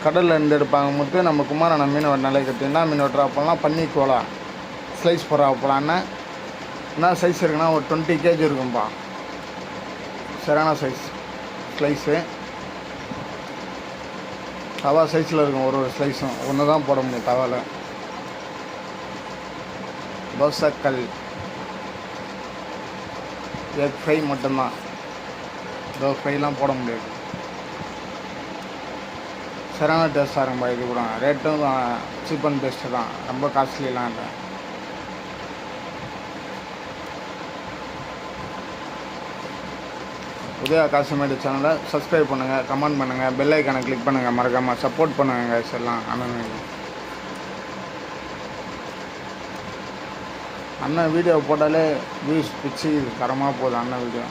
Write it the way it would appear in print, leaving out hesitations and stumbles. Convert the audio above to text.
கடலில் இருந்து எடுப்பாங்க முத்து. நம்ம குமாரான மீன் வெட்டினாலே கட்டினா மீன் வெட்டுறா போகலாம். பன்னி கோலா ஸ்லைஸ் போடுறா போகலான்னு என்ன சைஸ் இருக்குன்னா ஒரு 20 kg இருக்கும்பா. சரியான சைஸ் ஸ்லைஸு. தவா சைஸில் இருக்கும் ஒரு ஸ்லைஸும். ஒன்று தான் போட முடியும் தவாவில். தோசைக்கல் எக் ஃப்ரை மட்டும்தான். ஃப்ரைலாம் போட முடியாது. சரியான டேஸ்ட்டாக இருக்கும்பா. இது கூட ரேட்டும் சீப் அண்ட் பெஸ்ட்டு தான். ரொம்ப காஸ்ட்லிலாம் இல்லை. உதயா காசிமேடு சேனலை சப்ஸ்கிரைப் பண்ணுங்கள், கமெண்ட் பண்ணுங்கள், பெல் ஐக்கானை கிளிக் பண்ணுங்கள். மறக்காமல் சப்போர்ட் பண்ணுங்க guys எல்லாம். அண்ணன் வீடியோ போட்டாலே வியூஸ் பிச்சு தரமாக போகுது அண்ணன் வீடியோ.